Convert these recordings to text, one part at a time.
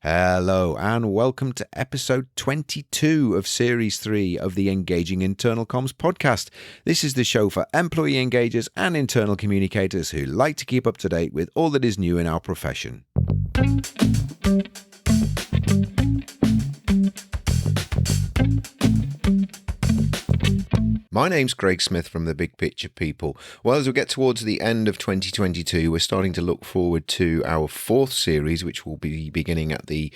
Hello and welcome to episode 22 of series 3 of the Engaging Internal Comms podcast. This is the show for employee engagers and internal communicators who like to keep up to date with all that is new in our profession. My name's Greg Smith from the Big Picture People. Well, as we get towards the end of 2022, we're starting to look forward to our fourth series, which will be beginning at the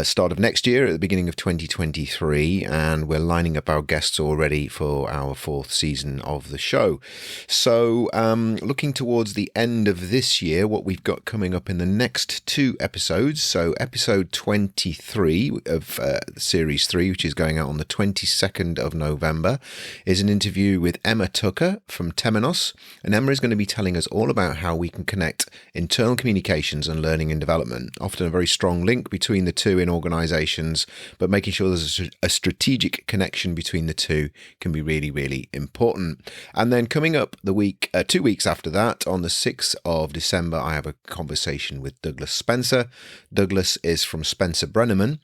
start of next year, at the beginning of 2023, and we're lining up our guests already for our fourth season of the show. So, looking towards the end of this year, what we've got coming up in the next two episodes, so episode 23 of series 3, which is going out on the 22nd of November, is an interview with Emma Tucker from Temenos, and Emma is going to be telling us all about how we can connect internal communications and learning and development. Often a very strong link between the two in organizations, but making sure there's a strategic connection between the two can be really, really important. And then coming up the week, 2 weeks after that, on the 6th of December, I have a conversation with Douglas Spencer. Douglas is from Spencer Brenneman,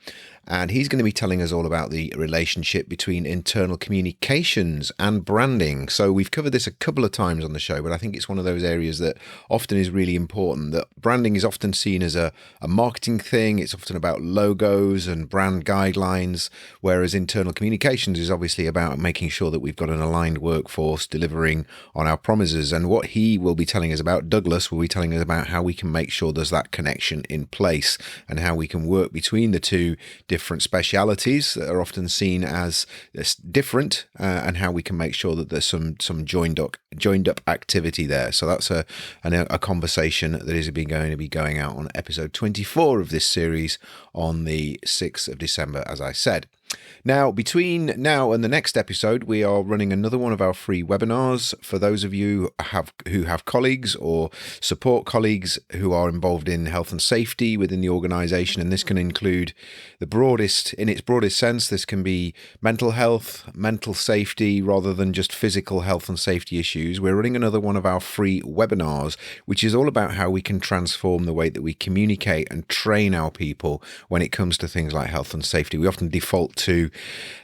and he's going to be telling us all about the relationship between internal communications and branding. So we've covered this a couple of times on the show, but I think it's one of those areas that often is really important. That branding is often seen as a marketing thing. It's often about logos and brand guidelines, whereas internal communications is obviously about making sure that we've got an aligned workforce delivering on our promises. And what he will be telling us about, Douglas will be telling us about how we can make sure there's that connection in place and how we can work between the two different specialities that are often seen as different, and how we can make sure that there's some joined up activity there. So that's a conversation that is going to be going out on episode 24 of this series on the 6th of December, as I said. Now, between now and the next episode, we are running another one of our free webinars for those of you who have colleagues or support colleagues who are involved in health and safety within the organization. And this can include in its broadest sense, this can be mental health, mental safety, rather than just physical health and safety issues. We're running another one of our free webinars, which is all about how we can transform the way that we communicate and train our people when it comes to things like health and safety. We often default to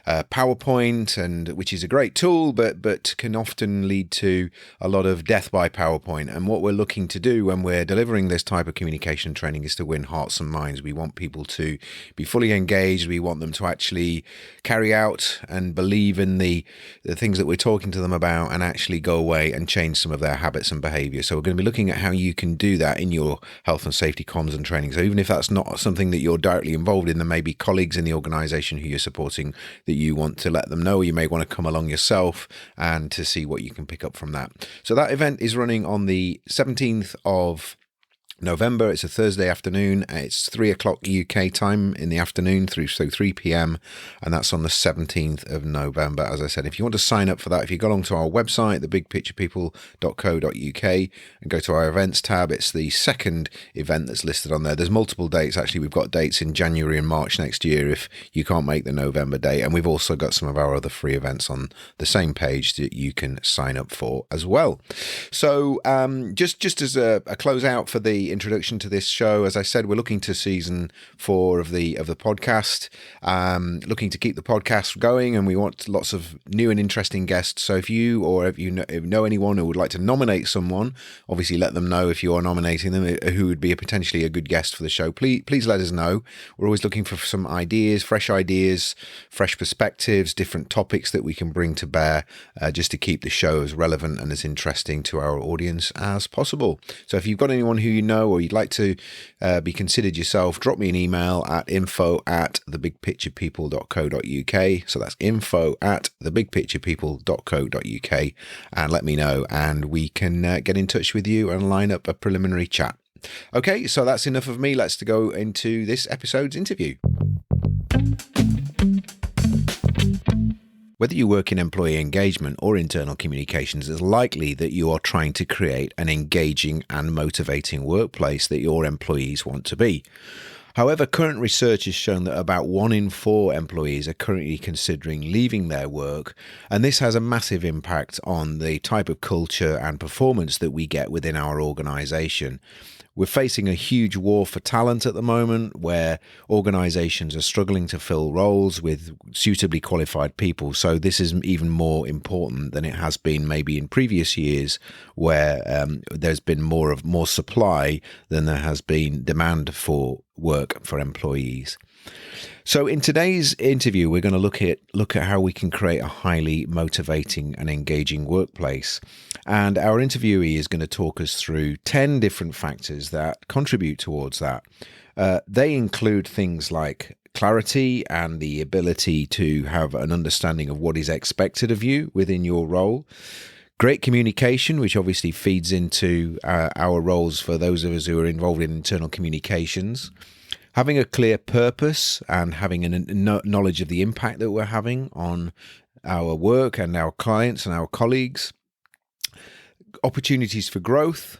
PowerPoint, and which is a great tool, but can often lead to a lot of death by PowerPoint. And what we're looking to do when we're delivering this type of communication training is to win hearts and minds. We want people to be fully engaged. We want them to actually carry out and believe in the things that we're talking to them about, and actually go away and change some of their habits and behavior. So we're going to be looking at how you can do that in your health and safety comms and training. So even if that's not something that you're directly involved in, there may be colleagues in the organization who you're supporting that you want to let them know. You may want to come along yourself and to see what you can pick up from that. So that event is running on the 17th of November. It's a Thursday afternoon. It's 3 o'clock UK time in the afternoon so 3 p.m. and that's on the 17th of November. As I said, if you want to sign up for that, if you go along to our website, thebigpicturepeople.co.uk, and go to our events tab, it's the second event that's listed on there. There's multiple dates. Actually, we've got dates in January and March next year if you can't make the November date, and we've also got some of our other free events on the same page that you can sign up for as well. So just as a close out for the introduction to this show, as I said, we're looking to season 4 of the podcast, looking to keep the podcast going, and we want lots of new and interesting guests. So if you know anyone who would like to nominate someone, obviously let them know if you are nominating them who would be potentially a good guest for the show. Please let us know. We're always looking for some ideas, fresh perspectives, different topics that we can bring to bear, just to keep the show as relevant and as interesting to our audience as possible. So if you've got anyone who you know or you'd like to be considered yourself, drop me an email at info@thebigpicturepeople.co.uk. So that's info@thebigpicturepeople.co.uk, and let me know, and we can get in touch with you and line up a preliminary chat. Okay, so that's enough of me. Let's go into this episode's interview. Whether you work in employee engagement or internal communications, it's likely that you are trying to create an engaging and motivating workplace that your employees want to be. However, current research has shown that about 1 in 4 employees are currently considering leaving their work, and this has a massive impact on the type of culture and performance that we get within our organisation. We're facing a huge war for talent at the moment where organizations are struggling to fill roles with suitably qualified people. So this is even more important than it has been maybe in previous years where there's been more supply than there has been demand for work for employees. So in today's interview, we're going to look at how we can create a highly motivating and engaging workplace. And our interviewee is going to talk us through 10 different factors that contribute towards that. They include things like clarity and the ability to have an understanding of what is expected of you within your role. Great communication, which obviously feeds into our roles for those of us who are involved in internal communications. Having a clear purpose and having a knowledge of the impact that we're having on our work and our clients and our colleagues. Opportunities for growth,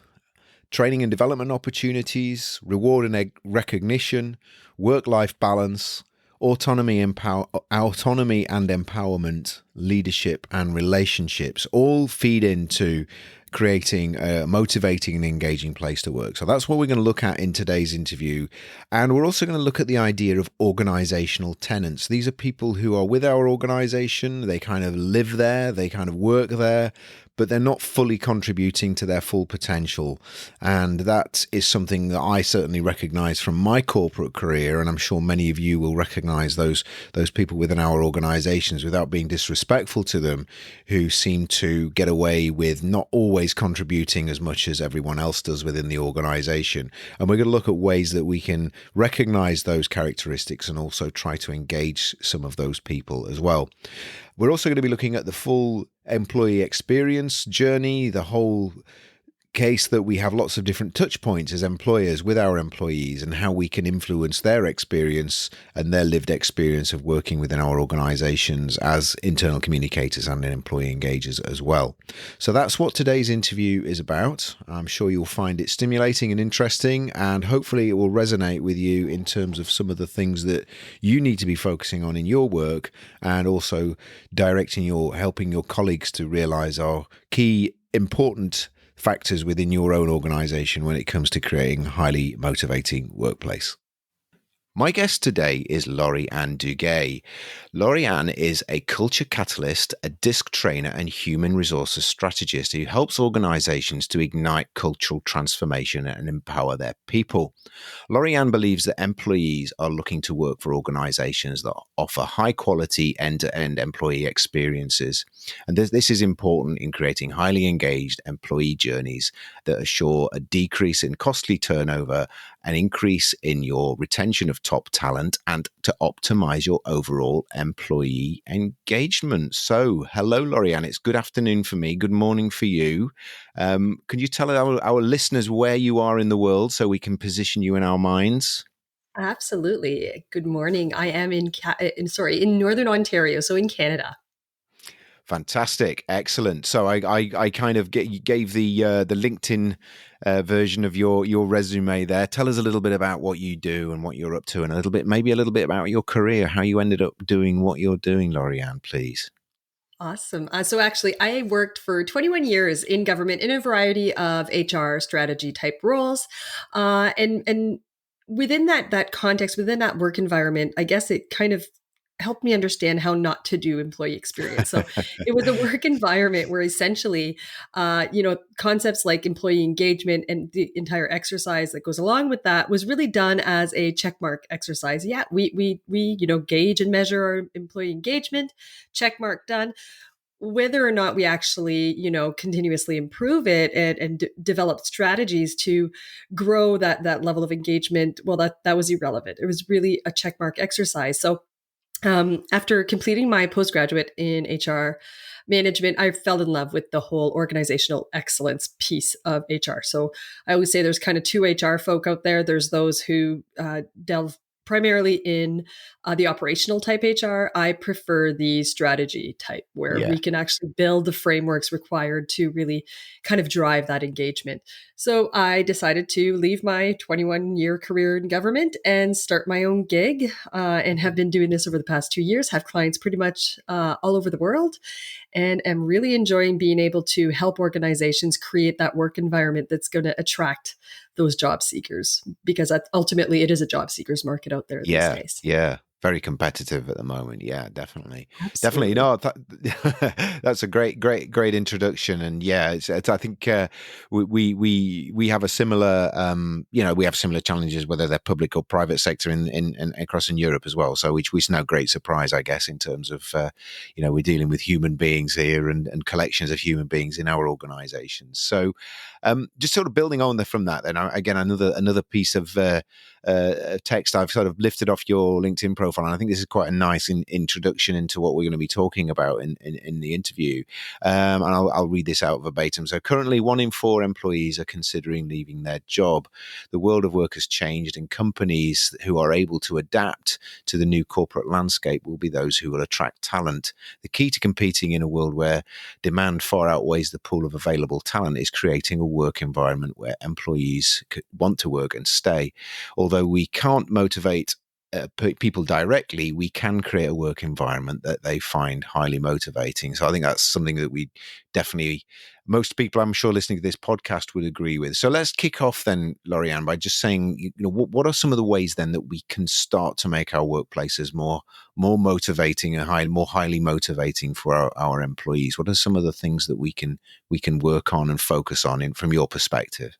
training and development opportunities, reward and recognition, work-life balance, autonomy and empowerment, leadership and relationships all feed into creating a motivating and engaging place to work. So that's what we're going to look at in today's interview. And we're also going to look at the idea of organizational tenants. These are people who are with our organization. They kind of live there, they kind of work there, but they're not fully contributing to their full potential. And that is something that I certainly recognize from my corporate career. And I'm sure many of you will recognize those people within our organizations, without being disrespectful to them, who seem to get away with not always contributing as much as everyone else does within the organization. And we're going to look at ways that we can recognize those characteristics and also try to engage some of those people as well. We're also going to be looking at the full employee experience journey, the whole case that we have lots of different touch points as employers with our employees and how we can influence their experience and their lived experience of working within our organizations as internal communicators and employee engagers as well. So that's what today's interview is about. I'm sure you'll find it stimulating and interesting, and hopefully it will resonate with you in terms of some of the things that you need to be focusing on in your work, and also helping your colleagues to realize our key important factors within your own organization when it comes to creating a highly motivating workplace. My guest today is Laurie-Anne Duguay. Laurie-Anne is a culture catalyst, a DISC trainer, and human resources strategist who helps organizations to ignite cultural transformation and empower their people. Laurie-Anne believes that employees are looking to work for organizations that offer high-quality end-to-end employee experiences. And this is important in creating highly engaged employee journeys that assure a decrease in costly turnover, an increase in your retention of top talent, and to optimize your overall employee engagement. So, hello, Laurie-Anne. It's good afternoon for me. Good morning for you. Could you tell our listeners where you are in the world so we can position you in our minds? Absolutely. Good morning. I am in Northern Ontario, so in Canada. Fantastic, excellent. So I kind of gave the LinkedIn version of your resume there. Tell us a little bit about what you do and what you're up to, and maybe a little bit about your career, how you ended up doing what you're doing, Laurie-Anne, please. Awesome. So actually, I worked for 21 years in government in a variety of HR strategy type roles, and within that context, within that work environment, I guess it kind of helped me understand how not to do employee experience. So it was a work environment where essentially, concepts like employee engagement and the entire exercise that goes along with that was really done as a checkmark exercise. Yeah, we gauge and measure our employee engagement, checkmark done. Whether or not we actually, continuously improve it and develop strategies to grow that level of engagement, well, that was irrelevant. It was really a checkmark exercise. So after completing my postgraduate in HR management, I fell in love with the whole organizational excellence piece of HR. So I always say there's kind of two HR folk out there. There's those who delve primarily in the operational type HR. I prefer the strategy type where we can actually build the frameworks required to really kind of drive that engagement. So I decided to leave my 21-year career in government and start my own gig, and have been doing this over the past 2 years, have clients pretty much all over the world, and am really enjoying being able to help organizations create that work environment that's going to attract those job seekers, because ultimately it is a job seekers market out there these Yeah, days. yeah. Very competitive at the moment. Yeah, definitely, definitely. Absolutely. No, that's a great introduction. And yeah, I think we have a similar, we have similar challenges, whether they're public or private sector in across in Europe as well. So which is no great surprise, I guess, in terms of we're dealing with human beings here and collections of human beings in our organisations. So just sort of building on from that, then again another piece of text I've sort of lifted off your LinkedIn profile, and I think this is quite a nice introduction into what we're going to be talking about in the interview. And I'll read this out verbatim. So currently, 1 in 4 employees are considering leaving their job. The world of work has changed, and companies who are able to adapt to the new corporate landscape will be those who will attract talent. The key to competing in a world where demand far outweighs the pool of available talent is creating a work environment where employees want to work and stay. Although we can't motivate people directly, we can create a work environment that they find highly motivating. So I think that's something that we definitely, most people I'm sure listening to this podcast would agree with. So let's kick off then, Lorianne, by just saying, what are some of the ways then that we can start to make our workplaces more motivating and more highly motivating for our employees? What are some of the things that we can work on and focus on from your perspective?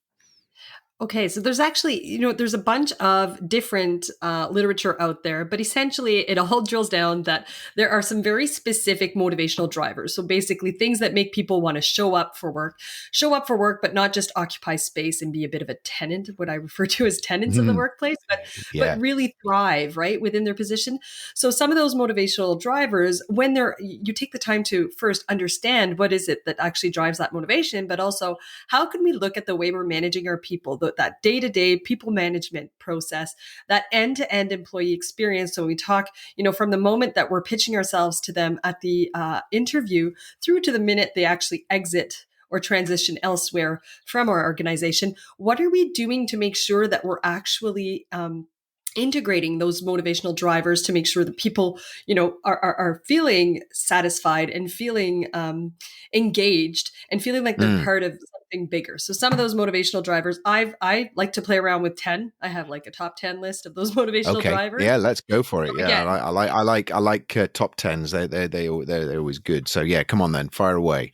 Okay, so there's actually, there's a bunch of different literature out there, but essentially it all drills down that there are some very specific motivational drivers. So basically things that make people want to show up for work, but not just occupy space and be a bit of a tenant, what I refer to as tenants of the workplace, but Yeah. really thrive, right, within their position. So some of those motivational drivers, when you take the time to first understand what is it that actually drives that motivation, but also how can we look at the way we're managing our people, that day-to-day people management process, that end-to-end employee experience. So we talk, from the moment that we're pitching ourselves to them at the interview through to the minute they actually exit or transition elsewhere from our organization. What are we doing to make sure that we're actually integrating those motivational drivers to make sure that people, are feeling satisfied and feeling engaged and feeling like they're part of something bigger. So some of those motivational drivers, I like to play around with 10. I have like a top 10 list of those motivational Okay. drivers. Yeah, let's go for it. So Yeah, again, I like top tens. They're always good. So yeah, come on then, fire away.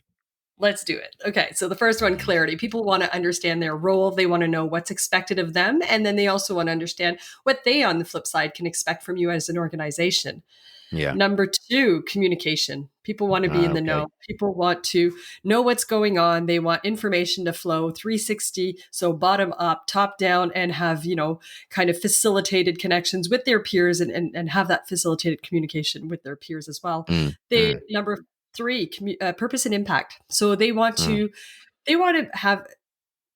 let's do it. Okay. So the first one, clarity. People want to understand their role. They want to know what's expected of them. And then they also want to understand what they, on the flip side, can expect from you as an organization. Yeah. Number 2, communication. People want to be in the Okay. know. People want to know what's going on. They want information to flow 360, so bottom up, top down, and have, kind of facilitated connections with their peers and have that facilitated communication with their peers as well. Mm, They mm, Number 3, purpose and impact. So they want mm, to have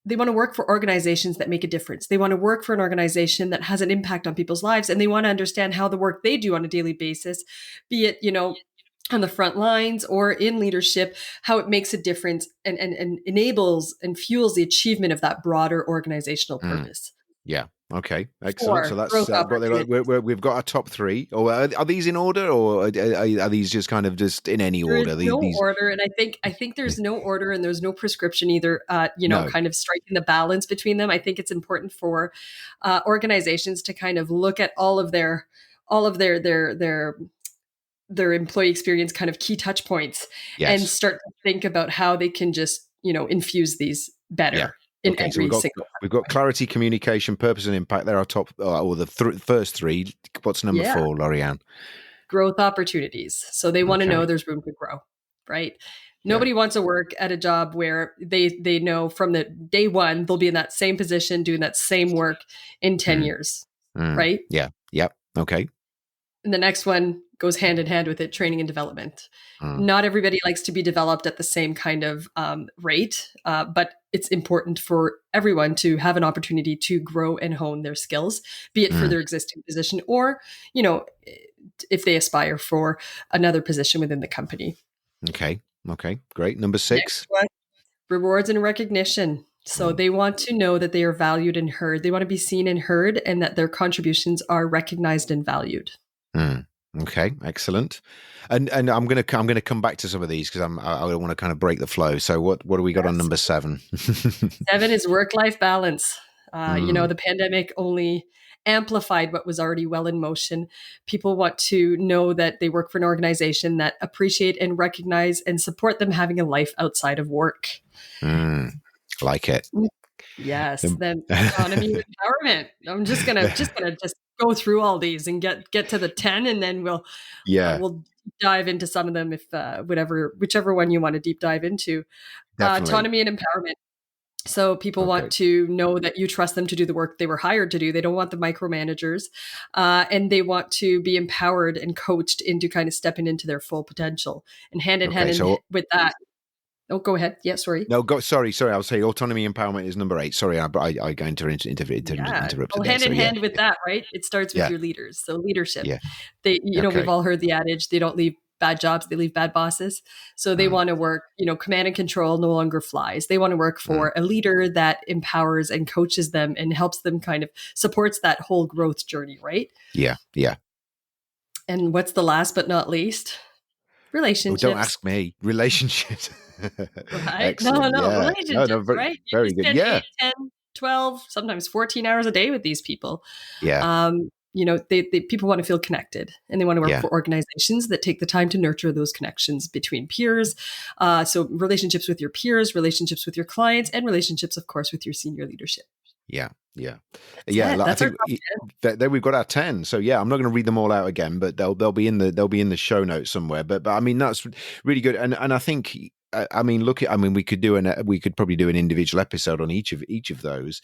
they want to work for organizations that make a difference. They want to work for an organization that has an impact on people's lives, and they want to understand how the work they do on a daily basis, be it, on the front lines or in leadership, how it makes a difference and enables and fuels the achievement of that broader organizational mm. purpose. Yeah. Okay. Excellent. 4, So that's growth opportunity. we've got our top three. Or are these in order, or are these just kind of just in any There is order? no These order, and I think there's no order and there's no prescription either. no. Kind of striking the balance between them. I think it's important for organizations to kind of look at all of their employee experience kind of key touch points and Yes. start to think about how they can just infuse these Yeah. better in Okay. So every single we've got way. clarity, communication, purpose, and impact. They're our top, or the first three. What's number Yeah, 4, Lorianne? growth opportunities. So they want to know Okay. there's room to grow, right? Yeah. Nobody wants to work at a job where they know from the day one they'll be in that same position doing that same work in 10 Mm, years, mm. right? Yeah. Yep. Okay. And the next one goes hand in hand with it, training and development. Mm, Not everybody likes to be developed at the same kind of rate, but it's important for everyone to have an opportunity to grow and hone their skills, be it for mm. their existing position or, if they aspire for another position within the company. Okay. Okay. Great. Number Next 6. one, rewards and recognition. So Mm, they want to know that they are valued and heard. They want to be seen and heard and that their contributions are recognized and valued. mm. Okay. Excellent. And I'm gonna come back to some of these because I want to kind of break the flow. So what do we got on Yes. number 7? 7 is work-life balance. Mm, The pandemic only amplified what was already well in motion. People want to know that they work for an organization that appreciate and recognize and support them having a life outside of work. mm, like it. Yes, Um, then autonomy and empowerment. I'm just go through all these and get to the 10, and then yeah, we'll dive into some of them if whichever one you want to deep dive into. definitely. Autonomy and empowerment. So people want Okay. to know that you trust them to do the work they were hired to do. They don't want the micromanagers, and they want to be empowered and coached into kind of stepping into their full potential. And hand in hand Okay. So with that. Oh, go ahead. Yeah, sorry. no, go. Sorry. I'll say autonomy empowerment is number 8. Sorry, I Yeah. interrupted Well, there. hand So in yeah, hand with that, right? It starts with yeah, your leaders. So leadership. yeah. We've Okay. all heard the adage, they don't leave bad jobs, they leave bad bosses. So they Mm, want to work, command and control no longer flies. They want to work mm, for a leader that empowers and coaches them and helps them kind of supports that whole growth journey, right? yeah, yeah. And what's the last but not least? Oh, don't Relationships. ask me. Relationships. Right? No, Excellent. no, Yeah. No, no. relationships, Very, right? You very good. spend Yeah. 8, 10, 12, sometimes 14 hours a day with these people. Yeah. People want to feel connected, and they want to work Yeah. for organizations that take the time to nurture those connections between peers. So relationships with your peers, relationships with your clients, and relationships, of course, with your senior leadership. Yeah. Yeah. That's Yeah. it. Like, I That's our think top 10. there we've got our 10. So yeah, I'm not going to read them all out again, but they'll be in the show notes somewhere. But I mean that's really good. And I think I mean we could probably do an individual episode on each of those.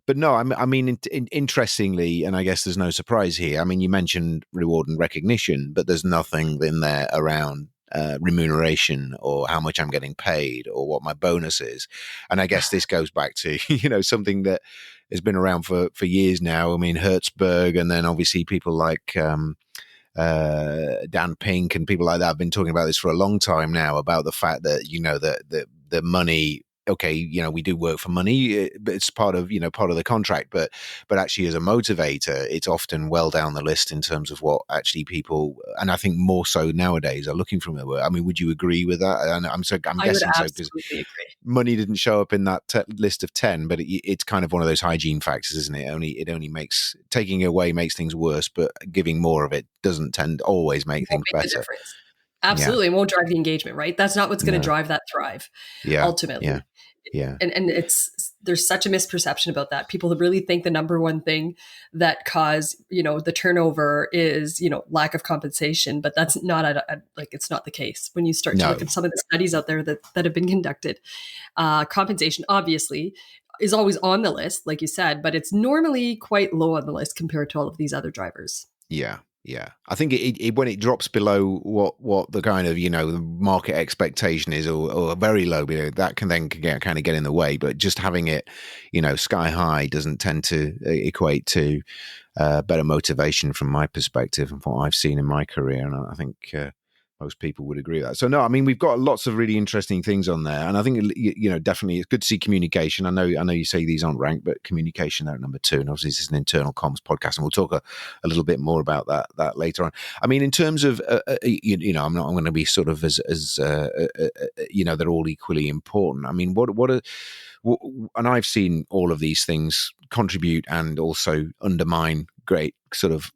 But no, I mean, interestingly, and I guess there's no surprise here. I mean, you mentioned reward and recognition, but there's nothing in there around remuneration or how much I'm getting paid or what my bonus is. And I guess this goes back to something that has been around for years now. I mean, Hertzberg, and then obviously people like Dan Pink and people like that have been talking about this for a long time now, about the fact that the money. Okay, we do work for money, but it's part of part of the contract. But actually, as a motivator, it's often well down the list in terms of what actually people, and I think more so nowadays, are looking from the work. I mean, would you agree with that? And I'm I would guessing so because absolutely agree. money didn't show up in that list of 10, but it's kind of one of those hygiene factors, isn't it? It only makes taking away makes things worse, but giving more of it doesn't tend to always make Won't things make the better. difference. Yeah. Absolutely. It won't drive the engagement, right? That's not what's going to No. drive that thrive Yeah. Yeah. ultimately. Yeah. And there's such a misperception about that. People really think the number one thing that cause the turnover is lack of compensation, but that's not it's not the case. When you start to look No. at some of the studies out there that have been conducted, compensation obviously is always on the list, like you said, but it's normally quite low on the list compared to all of these other drivers. Yeah. Yeah. I think when it drops below what the kind of the market expectation is, or very low below, that can then kind of get in the way. But just having it sky high doesn't tend to equate to better motivation from my perspective and what I've seen in my career. And I think most people would agree with that. So no, I mean, we've got lots of really interesting things on there, and I think definitely it's good to see communication. I know you say these aren't ranked, but communication there at number 2, and obviously this is an internal comms podcast, and we'll talk a little bit more about that later on. I mean, in terms of I'm going to be sort of as they're all equally important. I mean, what are and I've seen all of these things contribute and also undermine great sort of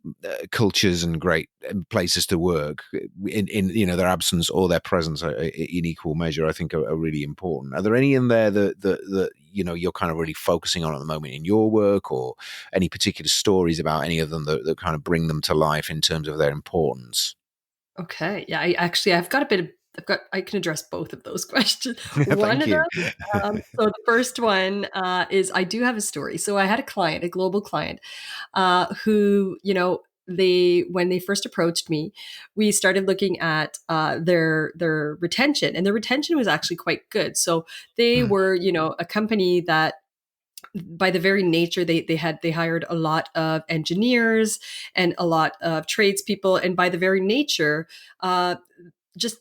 cultures and great places to work in their absence or their presence in equal measure. I think are really important. Are there any in there that you're kind of really focusing on at the moment in your work, or any particular stories about any of them that kind of bring them to life in terms of their importance? Okay. Yeah, I've got I can address both of those questions. One Thank of you. them, so the first one is I do have a story. So I had a global client, who, when they first approached me, we started looking at their retention, and their retention was actually quite good. So they Mm, were, a company that by the very nature they hired a lot of engineers and a lot of tradespeople, and by the very nature, just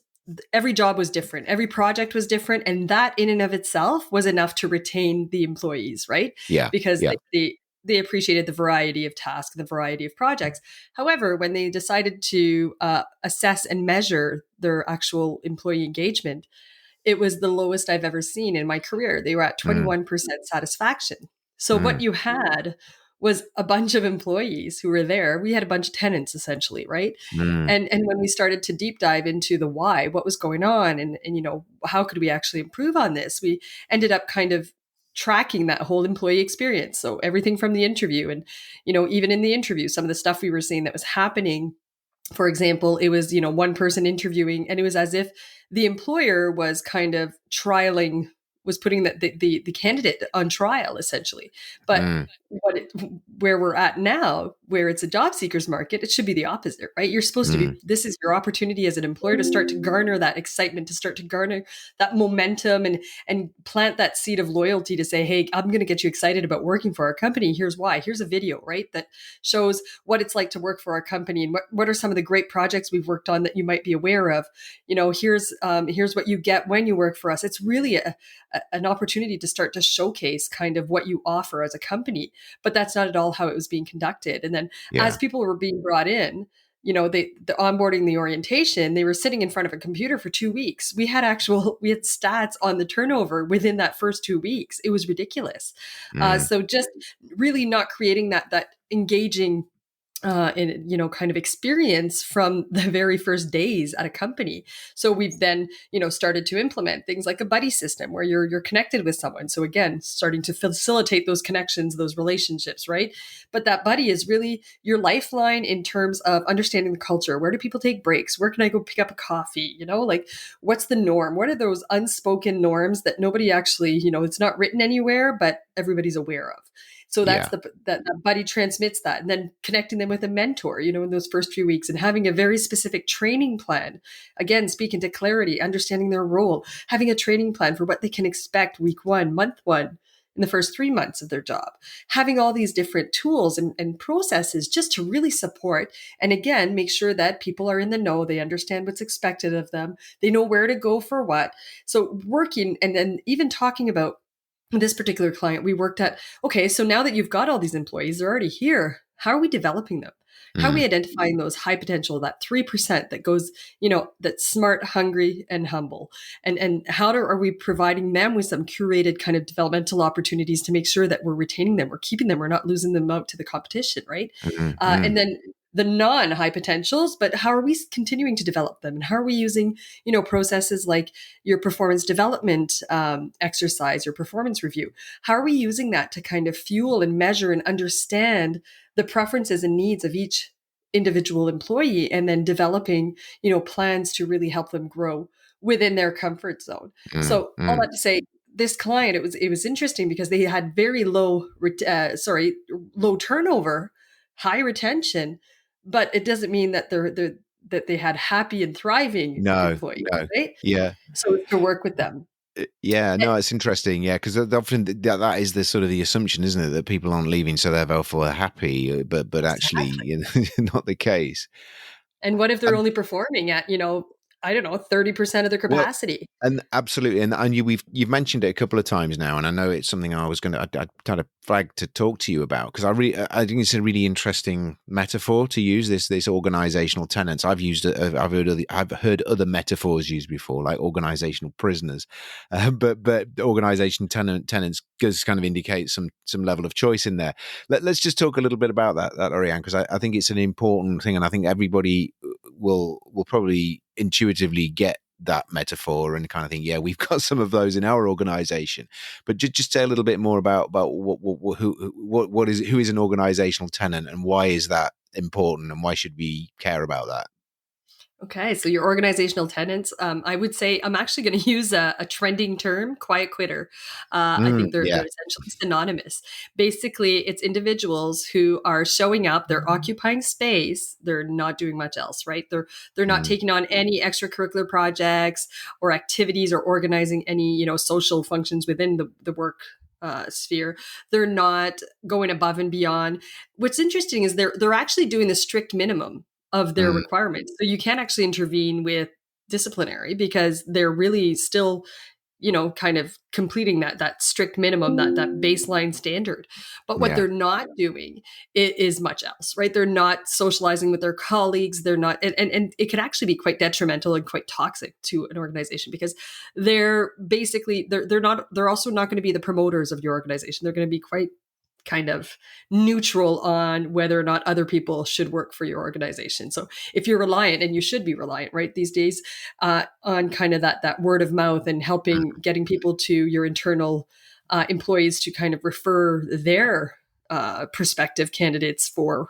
every job was different, every project was different, and that in and of itself was enough to retain the employees, right? yeah. Because Yeah. they appreciated the variety of tasks, the variety of projects. However, when they decided to assess and measure their actual employee engagement, it was the lowest I've ever seen in my career. They were at Mm, 21% satisfaction. So what mm, you had was a bunch of employees who were there. We had a bunch of tenants essentially, right? mm, And when we started to deep dive into the why, what was going on, and how could we actually improve on this, we ended up kind of tracking that whole employee experience. So everything from the interview, and even in the interview, some of the stuff we were seeing that was happening. For example, it was, one person interviewing, and it was as if the employer was kind of trialing, was putting the candidate on trial essentially. But mm, where we're at now, where it's a job seekers market, it should be the opposite, right? You're supposed to mm. be, this is your opportunity as an employer to start to garner that excitement, to start to garner that momentum, and plant that seed of loyalty to say, hey, I'm going to get you excited about working for our company. Here's why. Here's a video, right? That shows what it's like to work for our company, and what are some of the great projects we've worked on that you might be aware of. Here's what you get when you work for us. It's really an opportunity to start to showcase kind of what you offer as a company. But that's not at all how it was being conducted. And then as Yeah. people were being brought in, the onboarding, the orientation, they were sitting in front of a computer for 2 weeks. We had stats on the turnover within that first 2 weeks. It was ridiculous. Mm, So just really not creating that engaging and kind of experience from the very first days at a company. So we've then started to implement things like a buddy system where you're connected with someone. So again, starting to facilitate those connections, those relationships, right? But that buddy is really your lifeline in terms of understanding the culture. Where do people take breaks? Where can I go pick up a coffee? Like, what's the norm? What are those unspoken norms that nobody actually, it's not written anywhere, but everybody's aware of? So that's yeah. that buddy transmits that, and then connecting them with a mentor, in those first few weeks, and having a very specific training plan. Again, speaking to clarity, understanding their role, having a training plan for what they can expect week one, month one, in the first 3 months of their job, having all these different tools and processes just to really support, and again, make sure that people are in the know, they understand what's expected of them, they know where to go for what. So working, and then even talking about this particular client, we worked at, okay, so now that you've got all these employees, they're already here. How are we developing them? How are we Mm, identifying those high potential, that 3% that goes, that's smart, hungry, and humble? And are we providing them with some curated kind of developmental opportunities to make sure that we're retaining them, we're keeping them, we're not losing them out to the competition, right? mm, And mm, then the non-high potentials, but how are we continuing to develop them? And how are we using, processes like your performance development exercise, your performance review? How are we using that to kind of fuel and measure and understand the preferences and needs of each individual employee, and then developing, plans to really help them grow within their comfort zone? mm, So all mm. that to say, this client, it was interesting because they had very low turnover, high retention, but it doesn't mean that that they had happy and thriving No, employees, no. right? Yeah. So it's to work with them. Yeah, Eh, no, it's interesting. Yeah, because often that is the sort of the assumption, isn't it, that people aren't leaving so therefore happy, but actually, Exactly. not the case. And what if they're Um, only performing at, I don't know, 30% of their well, capacity? and absolutely, and you've mentioned it a couple of times now, and I know it's something I was going to I kind of flag to talk to you about because I think it's a really interesting metaphor to use this organizational tenants. I've heard other metaphors used before, like organizational prisoners, but organization tenants does kind of indicate some level of choice in there. Let's just talk a little bit about that Oriane, because I think it's an important thing, and I think everybody will probably intuitively get that metaphor and kind of think, yeah, we've got some of those in our organization. But just say a little bit more about who is an organizational tenant and why is that important and why should we care about that? Okay, so your organizational tenants, I would say I'm actually going to use a trending term, quiet quitter. I think they're Yeah. essentially synonymous. Basically, it's individuals who are showing up, they're occupying space, they're not doing much else, right? They're not Mm, taking on any extracurricular projects or activities or organizing any social functions within the work sphere. They're not going above and beyond. What's interesting is they're actually doing the strict minimum of their mm, requirements. So you can't actually intervene with disciplinary because they're really still kind of completing that strict minimum, that baseline standard. But what Yeah. they're not doing is much else, right? They're not socializing with their colleagues. They're not, and it can actually be quite detrimental and quite toxic to an organization, because they're also not going to be the promoters of your organization. They're going to be quite kind of neutral on whether or not other people should work for your organization. So if you're reliant, and you should be reliant, right, these days, on kind of that word of mouth, and helping getting people to your internal employees to kind of refer their prospective candidates for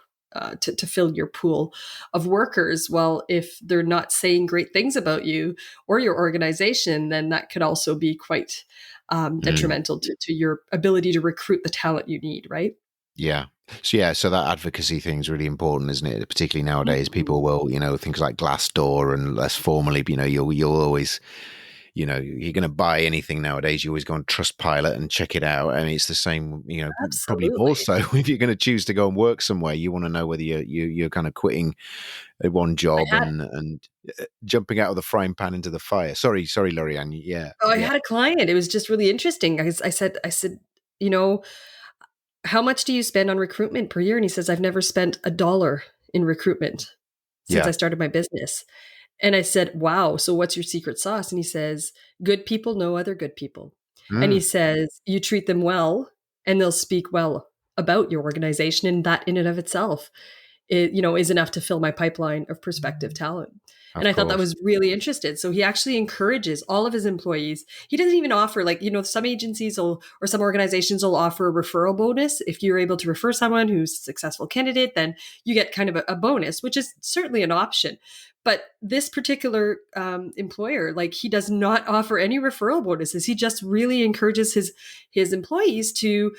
to fill your pool of workers. Well, if they're not saying great things about you or your organization, then that could also be quite Mm. detrimental to your ability to recruit the talent you need, right? Yeah. So yeah, so that advocacy thing is really important, isn't it? Particularly nowadays, Mhm. people will, things like Glassdoor and less formally, you'll always, you're going to buy anything nowadays. You always go on Trustpilot and check it out. And it's the same, probably more Absolutely. so if you're going to choose to go and work somewhere. You want to know whether you're kind of quitting one I job had and jumping out of the frying pan into the fire. Sorry, Lorianne. Yeah, I yeah, had a client. It was just really interesting. I said, you know, how much do you spend on recruitment per year? And he says, I've never spent a dollar in recruitment since I yeah. started my business. And I said, wow, so what's your secret sauce? And he says, good people know other good people. And he Mm, says, you treat them well and they'll speak well about your organization. And that in and of itself, is enough to fill my pipeline of prospective talent. And of I thought that course. was really interesting. So he actually encourages all of his employees. He doesn't even offer, like, some agencies will, or some organizations will offer a referral bonus. If you're able to refer someone who's a successful candidate, then you get kind of a bonus, which is certainly an option. But this particular employer, like, he does not offer any referral bonuses. He just really encourages his employees to,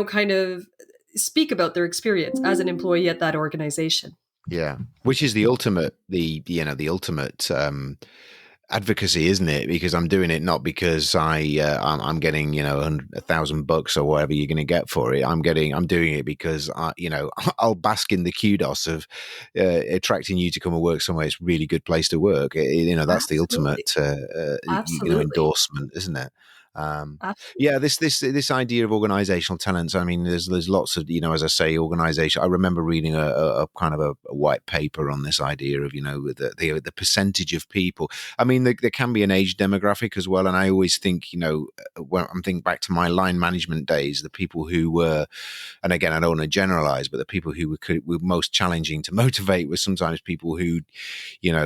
kind of speak about their experience as an employee at that organization. Yeah, which is the ultimate, the ultimate advocacy, isn't it? Because I'm doing it not because I'm getting $1,000 or whatever you're going to get for it. I'm doing it because I'll bask in the kudos of attracting you to come and work somewhere. It's a really good place to work. That's the Absolutely. ultimate Absolutely. endorsement, isn't it? Yeah, Absolutely. this idea of organizational talents. I mean, there's lots of, as I say, organization. I remember reading a kind of a white paper on this idea of the percentage of people. I mean, there can be an age demographic as well, and I always think, when I'm thinking back to my line management days, the people who were, and again, I don't want to generalize, but the people who were most challenging to motivate were sometimes people who,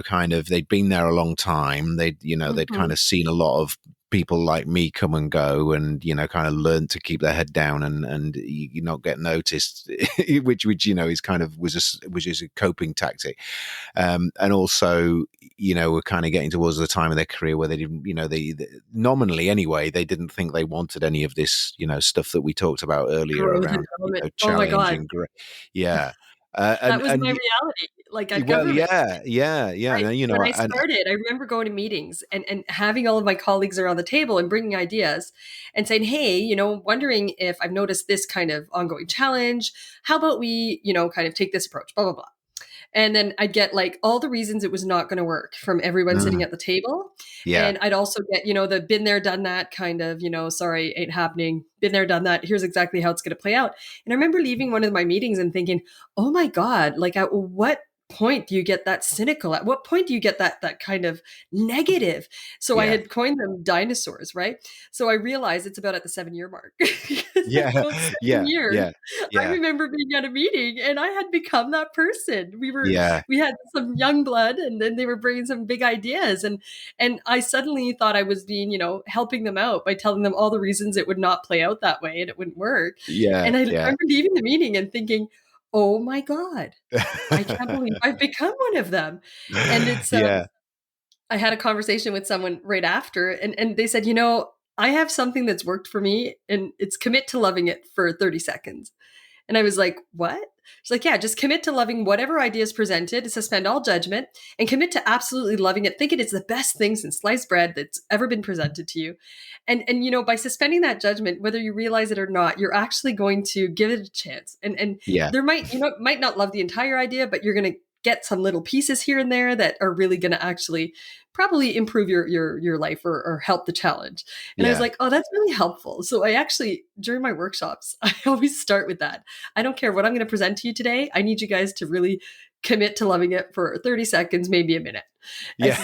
kind of they'd been there a long time. They'd kind Mhm. of seen a lot of people like me come and go, and kind of learn to keep their head down and you not get noticed, which is kind of was just a coping tactic. And also, we're kind of getting towards the time of their career where they didn't, they nominally anyway, they didn't think they wanted any of this, stuff that we talked about earlier Growth and around, development. Oh my challenge god. and yeah. Uh, That and was and my y- reality, like, at well, government. yeah. I And, When I and started, I remember going to meetings and having all of my colleagues around the table and bringing ideas and saying, "Hey, wondering if I've noticed this kind of ongoing challenge. How about we, kind of take this approach, blah, blah, blah." And then I'd get, like, all the reasons it was not going to work from everyone sitting mm, at the table. yeah, And I'd also get, the been there, done that kind of, sorry, ain't happening. Been there, done that. Here's exactly how it's going to play out. And I remember leaving one of my meetings and thinking, oh my God, like, at what point do you get that cynical? At what point do you get that kind of negative? So I yeah, had coined them dinosaurs, right? So I realized it's about at the 7 year mark. Because at yeah, those 7 yeah, years, yeah, I yeah, remember being at a meeting and I had become that person. yeah, We had some young blood, and then they were bringing some big ideas, and I suddenly thought I was being, helping them out by telling them all the reasons it would not play out that way and it wouldn't work. yeah, And I yeah. remember leaving the meeting and thinking, "Oh my god, I can't believe I've become one of them." And it's Yeah, I had a conversation with someone right after, and they said, I have something that's worked for me, and it's commit to loving it for 30 seconds. And I was like, what? She's like, yeah, just commit to loving whatever idea is presented, suspend all judgment, and commit to absolutely loving it. Think it is the best thing since sliced bread that's ever been presented to you. And by suspending that judgment, whether you realize it or not, you're actually going to give it a chance. And yeah, there might not love the entire idea, but you're gonna get some little pieces here and there that are really going to actually probably improve your life or help the challenge. And I was Yeah. like, oh, that's really helpful. So I actually, during my workshops, I always start with that. I don't care what I'm going to present to you today. I need you guys to really commit to loving it for 30 seconds, maybe a minute. Yeah.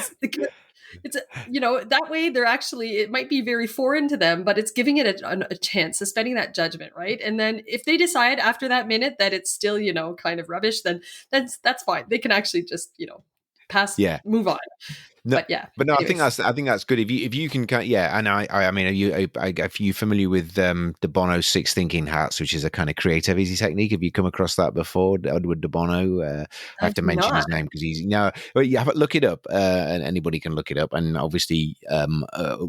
It's that way they're actually, it might be very foreign to them, but it's giving it a chance, suspending that judgment, right? And then if they decide after that minute that it's still kind of rubbish, then that's fine. They can actually just pass, Yeah. move on. No, But yeah, but no, anyways. I think that's good. If you can, yeah. And I mean, are you familiar with de Bono's six thinking hats, which is a kind of creativity technique? Have you come across that before, Edward de Bono? I I have to do mention not. his name because he's no. Well, yeah, but look it up, and anybody can look it up, and obviously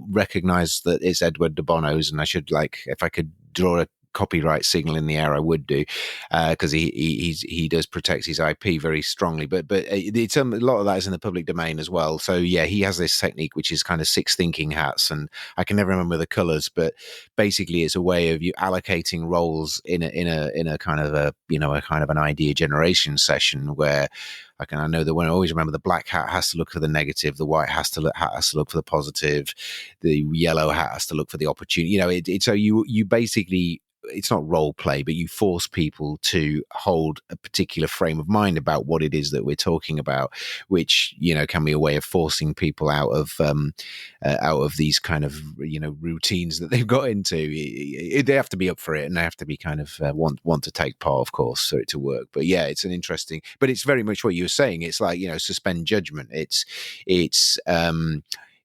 recognize that it's Edward de Bono's. And I should if I could draw a copyright signal in the air, I would do, because he does protect his IP very strongly. But it's a lot of that is in the public domain as well. So yeah, he has this technique which is kind of six thinking hats, and I can never remember the colors, but basically it's a way of you allocating roles in a kind of a kind of an idea generation session where. I know that when I always remember the black hat has to look for the negative, the white hat has to look for the positive, the yellow hat has to look for the opportunity. So you basically it's not role play, but you force people to hold a particular frame of mind about what it is that we're talking about, which can be a way of forcing people out of these kind of routines that they've got into. They have to be up for it, and they have to be kind of want to take part, of course, for it to work. But yeah, it's an interesting. But it's very much what you were saying. It's like suspend judgment. It's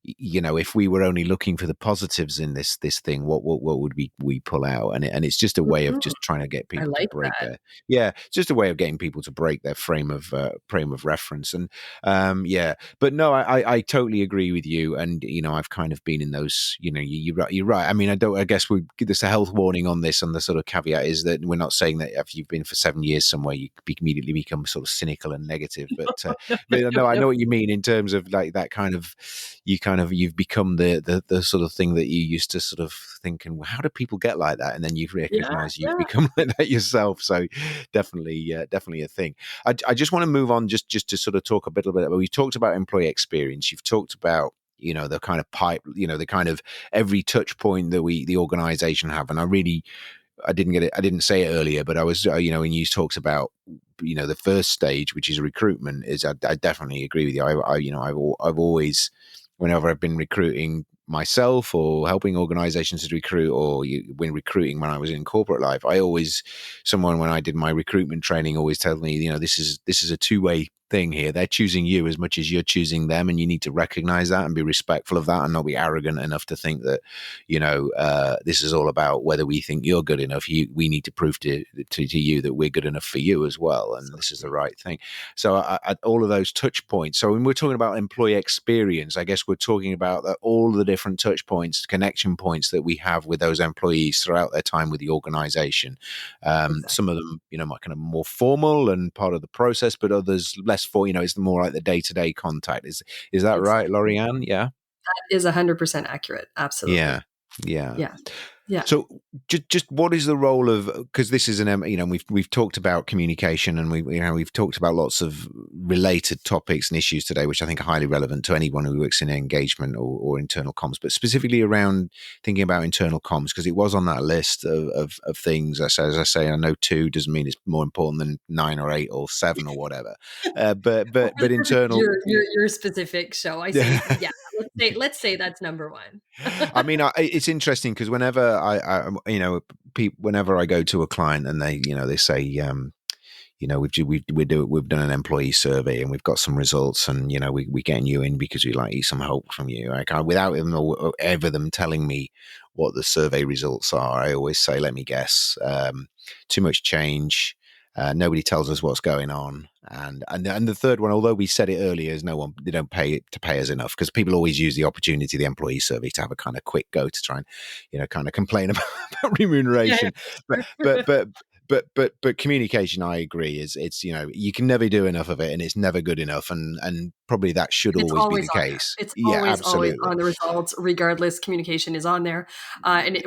if we were only looking for the positives in this thing, what would we pull out? And it's just a way of Mhm. just trying to get I people to like break that. their it's just a way of getting people to break their frame of reference. And yeah, but no, I totally agree with you. And I've kind of been in those. You're right. I mean, I guess we there's a health warning on this, and the sort of caveat is that we're not saying that if you've been for 7 years somewhere, you immediately become sort of cynical and negative. But no, I know what you mean in terms of like that kind of you've become the sort of thing that you used to sort of thinking, well, how do people get like that? And then you've Yeah, recognized you've yeah. become like that yourself. So definitely a thing. I just want to move on just to sort of talk a little bit. We've talked about employee experience. You've talked about the kind of pipe, the kind of every touch point that the organization have. And I didn't get it. I didn't say it earlier, but I was, when you talked about, the first stage, which is recruitment, is I definitely agree with you. I've always, whenever I've been recruiting myself or helping organizations to recruit, or when recruiting when I was in corporate life, someone when I did my recruitment training always told me, this is a two-way thing here. They're choosing you as much as you're choosing them, and you need to recognize that and be respectful of that, and not be arrogant enough to think that this is all about whether we think you're good enough. We need to prove to you that we're good enough for you as well, and So this is the true. right thing. So all of those touch points. So when we're talking about employee experience, I guess we're talking about all the different touch points, connection points that we have with those employees throughout their time with the organization. Exactly. Some of them, might kind of more formal and part of the process, but others less for, it's more like the day-to-day contact. Is that right, Exactly. Lorianne? Yeah. That is 100% accurate. Yeah. Absolutely. Yeah. Yeah. Yeah. So just what is the role of, because this is we've talked about communication, and we've talked about lots of related topics and issues today, which I think are highly relevant to anyone who works in engagement or internal comms, but specifically around thinking about internal comms, because it was on that list of things. As I say, I know 2 doesn't mean it's more important than 9 or 8 or 7 or whatever. Well, for the But purpose of internal. your specific show, I say, yeah, let's say that's number one. I mean, it's interesting because whenever whenever I go to a client and they say, we've done an employee survey and we've got some results, and we're getting you in because we like some help from you. Without them or ever them telling me what the survey results are, I always say, let me guess, too much change. Nobody tells us what's going on, and the third one, although we said it earlier, is they don't pay us enough, because people always use the opportunity of the employee survey to have a kind of quick go to try and kind of complain about Yeah, remuneration, for but sure. but communication, I agree, is it's you can never do enough of it, and it's never good enough, and probably that should It's always be always the on there. case. It's Yeah, always absolutely. on the results, regardless. Communication is on there,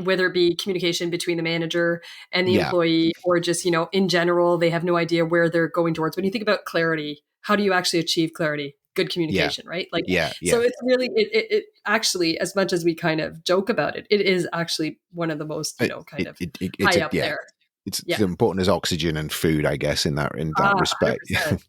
whether it be communication between the manager and the Yeah, employee, or just in general, they have no idea where they're going towards. When you think about clarity, how do you actually achieve clarity? Good yeah, communication, right? Like, yeah, so yeah. it's really it actually, as much as we kind of joke about it, it is actually one of the most kind of It's high a up yeah. there. It's as Yeah, important as oxygen and food, I guess, in that respect. 100%.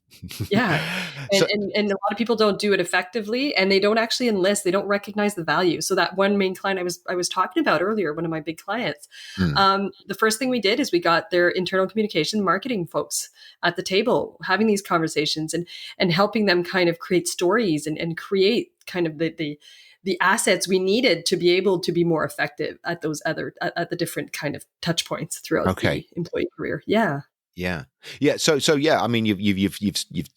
Yeah. And, So, and a lot of people don't do it effectively, and they don't actually enlist. They don't recognize the value. So that one main client I was talking about earlier, one of my big clients, mm, the first thing we did is we got their internal communication marketing folks at the table, having these conversations and helping them kind of create stories and create kind of the assets we needed to be able to be more effective at those at the different kind of touch points throughout okay. the employee career. Yeah. Yeah, yeah. So yeah. I mean, you've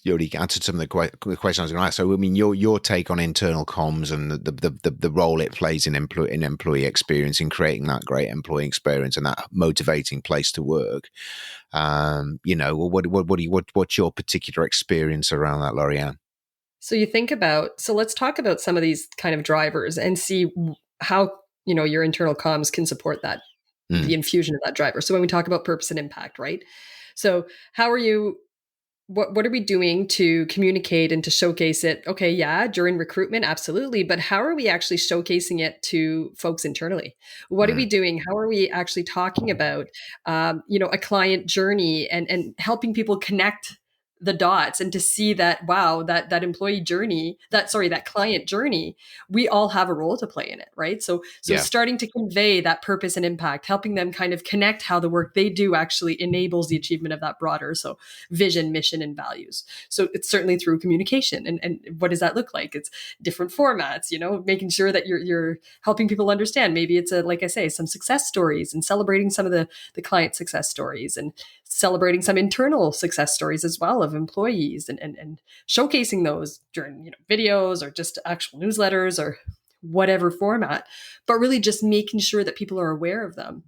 already answered some of the questions I was going to ask. So I mean, your take on internal comms and the role it plays in employee experience, in creating that great employee experience and that motivating place to work. What's your particular experience around that, Lorianne? So let's talk about some of these kind of drivers and see how, your internal comms can support that, Mm, the infusion of that driver. So when we talk about purpose and impact, right? So how are you what are we doing to communicate and to showcase it? Okay, yeah, during recruitment, absolutely, but how are we actually showcasing it to folks internally? What are we mm, doing? How are we actually talking about a client journey and helping people connect the dots and to see that, wow, that employee journey, that client journey, we all have a role to play in it, right? So yeah, starting to convey that purpose and impact, helping them kind of connect how the work they do actually enables the achievement of that broader vision, mission, and values. So it's certainly through communication. And what does that look like? It's different formats, making sure that you're helping people understand. Maybe it's like I say, some success stories and celebrating some of the client success stories, and celebrating some internal success stories as well of employees, and showcasing those during videos or just actual newsletters or whatever format, but really just making sure that people are aware of them.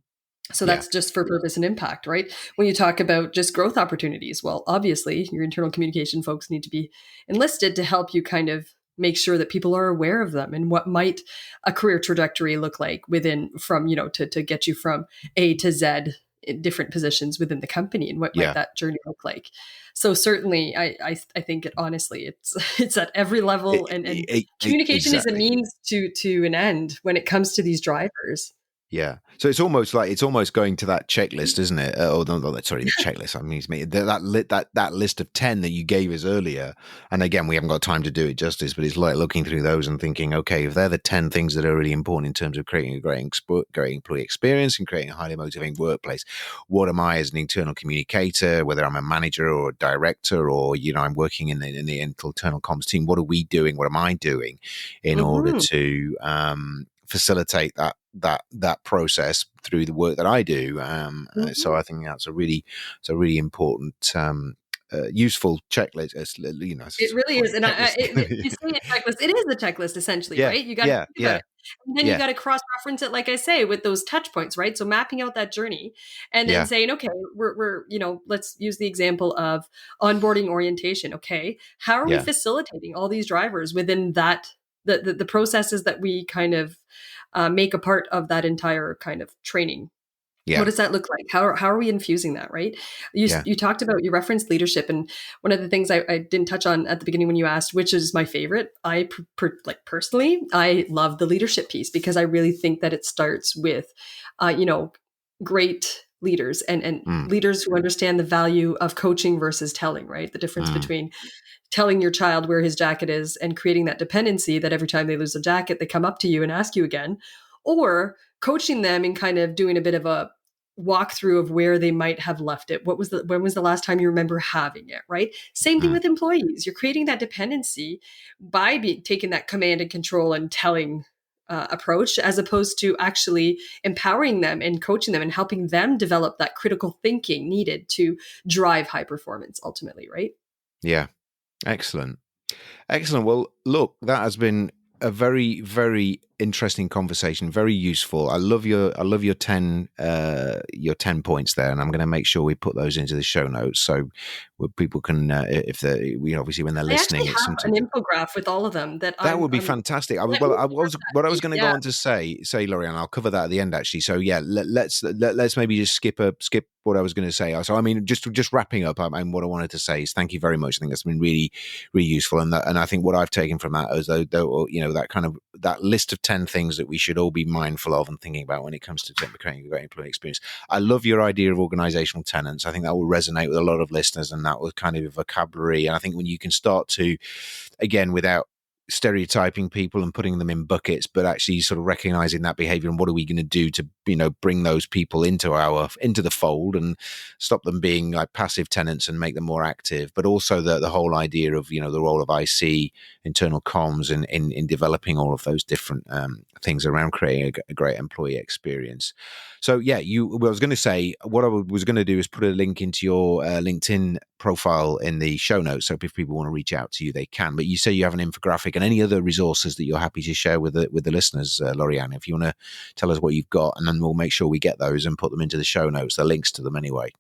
So yeah, that's just for purpose and impact, right? When you talk about just growth opportunities, well, obviously your internal communication folks need to be enlisted to help you kind of make sure that people are aware of them and what might a career trajectory look like within from, to get you from A to Z in different positions within the company, and what might yeah. that journey look like. So certainly I think it honestly it's it's at every level, and communication is a Exactly. means to an end when it comes to these drivers. Yeah. So it's almost going to that checklist, isn't it? Oh, no, sorry, the checklist. I mean, that list of 10 that you gave us earlier. And again, we haven't got time to do it justice, but it's like looking through those and thinking, okay, if they're the 10 things that are really important in terms of creating a great employee experience and creating a highly motivating workplace, what am I as an internal communicator, whether I'm a manager or a director, or, I'm working in the internal comms team, what are we doing? What am I doing in order Mhm. to, facilitate that process through the work that I do. So Mhm. I think it's a really important, useful checklist. It really is, and Checklist. you say a checklist. It is a checklist essentially, Yeah, right? You got to yeah, think about yeah, it, and then you yeah, got to cross-reference it, like I say, with those touch points, right? So mapping out that journey, and then yeah, saying, okay, we're let's use the example of onboarding orientation. Okay, how are we yeah, facilitating all these drivers within that the processes that we kind of make a part of that entire kind of training? What yeah, does that look like? How are we infusing that, right? yeah. You talked about, you referenced leadership, and one of the things I didn't touch on at the beginning when you asked which is my favorite, like personally, I love the leadership piece because I really think that it starts with, you know, great leaders and Mm, leaders who understand the value of coaching versus telling, right? The difference mm, between telling your child where his jacket is and creating that dependency that every time they lose a jacket, they come up to you and ask you again, or coaching them and kind of doing a bit of a walkthrough of where they might have left it. When was the last time you remember having it, right? Same thing mm, with employees. You're creating that dependency by taking that command and control and telling approach, as opposed to actually empowering them and coaching them and helping them develop that critical thinking needed to drive high performance ultimately, right? yeah. Excellent. Excellent. Well, look, that has been a very, very interesting conversation. Very useful. I love your 10 points there, and I'm going to make sure we put those into the show notes so people can if they obviously when they're I actually listening, it's have an something infograph with all of them that that would be I'm fantastic. let me What I was share going to that. go Yeah. on to say, Lorianne, I'll cover that at the end actually. So yeah, let's maybe just skip what I was going to say. So I mean, just wrapping up, and what I wanted to say is thank you very much. I think that's been really, really useful, and I think what I've taken from that is though that kind of that list of 10 things that we should all be mindful of and thinking about when it comes to creating a great employee experience. I love your idea of organizational tenants. I think that will resonate with a lot of listeners, and that was kind of a vocabulary. And I think when you can start to, again, without stereotyping people and putting them in buckets, but actually sort of recognizing that behavior and what are we going to do to bring those people into the fold and stop them being like passive tenants and make them more active. But also the whole idea of the role of IC, internal comms, in developing all of those different things around creating a great employee experience. So yeah, I was going to say what I was going to do is put a link into your LinkedIn profile in the show notes, so if people want to reach out to you, they can. But you say you have an infographic and any other resources that you're happy to share with the listeners, Lorianne, if you want to tell us what you've got, and then we'll make sure we get those and put them into the show notes, the links to them anyway.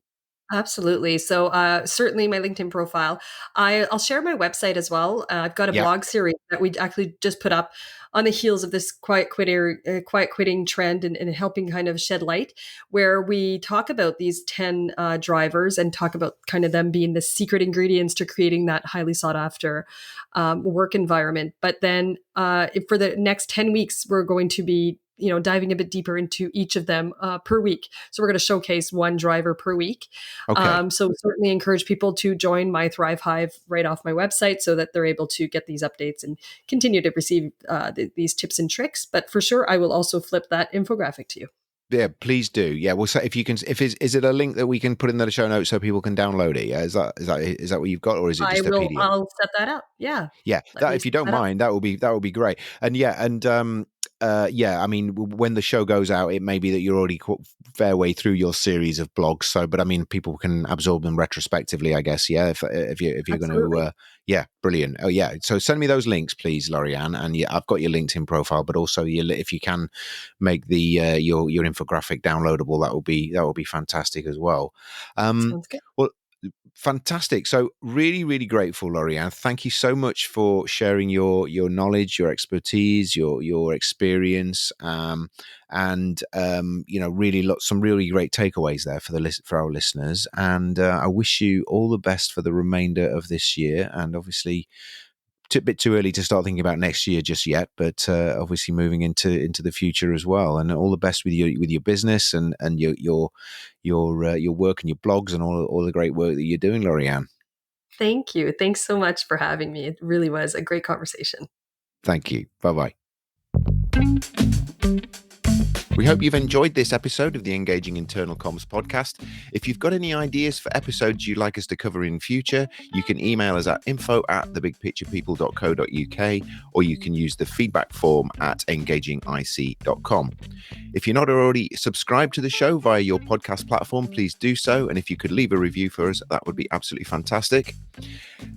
Absolutely. So certainly my LinkedIn profile. I'll share my website as well. I've got a Yeah. blog series that we actually just put up on the heels of this quiet quitting trend, and helping kind of shed light, where we talk about these 10 drivers and talk about kind of them being the secret ingredients to creating that highly sought after work environment. But then for the next 10 weeks, we're going to be diving a bit deeper into each of them per week. So we're going to showcase one driver per week. Okay. So certainly encourage people to join my Thrive Hive right off my website so that they're able to get these updates and continue to receive these tips and tricks. But for sure, I will also flip that infographic to you. Yeah, please do. Yeah, well, so if you can, is it a link that we can put in the show notes so people can download it? Yeah, is that what you've got, or is it just a PDF? I'll set that up. Yeah. Yeah, Let that me if you set don't that up. mind, that would be great. And yeah, I mean, when the show goes out, it may be that you're already fair way through your series of blogs. So, but I mean, people can absorb them retrospectively, I guess. Yeah, if you're going to, yeah, brilliant. Oh yeah, so send me those links, please, Lorianne. And yeah, I've got your LinkedIn profile, but also if you can make the your infographic downloadable, that will be fantastic as well. Sounds good. Well. Fantastic. So really, really grateful, Lorianne. Thank you so much for sharing your knowledge, your expertise, your experience, really some really great takeaways there for our listeners. And I wish you all the best for the remainder of this year. And obviously, a bit too early to start thinking about next year just yet, but obviously moving into the future as well. And all the best with your business and your work and your blogs and all the great work that you're doing, Lorianne. Thank you. Thanks so much for having me. It really was a great conversation. Thank you. Bye-bye. We hope you've enjoyed this episode of the Engaging Internal Comms podcast. If you've got any ideas for episodes you'd like us to cover in future, you can email us at info@thebigpicturepeople.co.uk, or you can use the feedback form at engagingic.com. If you're not already subscribed to the show via your podcast platform, please do so. And if you could leave a review for us, that would be absolutely fantastic.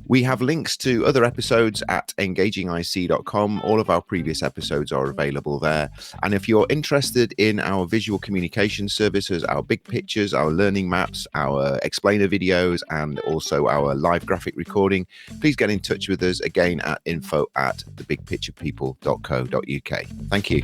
We have links to other episodes at engagingic.com. All of our previous episodes are available there. And if you're interested in our visual communication services, our big pictures, our learning maps, our explainer videos, and also our live graphic recording, please get in touch with us again at info@thebigpicturepeople.co.uk. Thank you.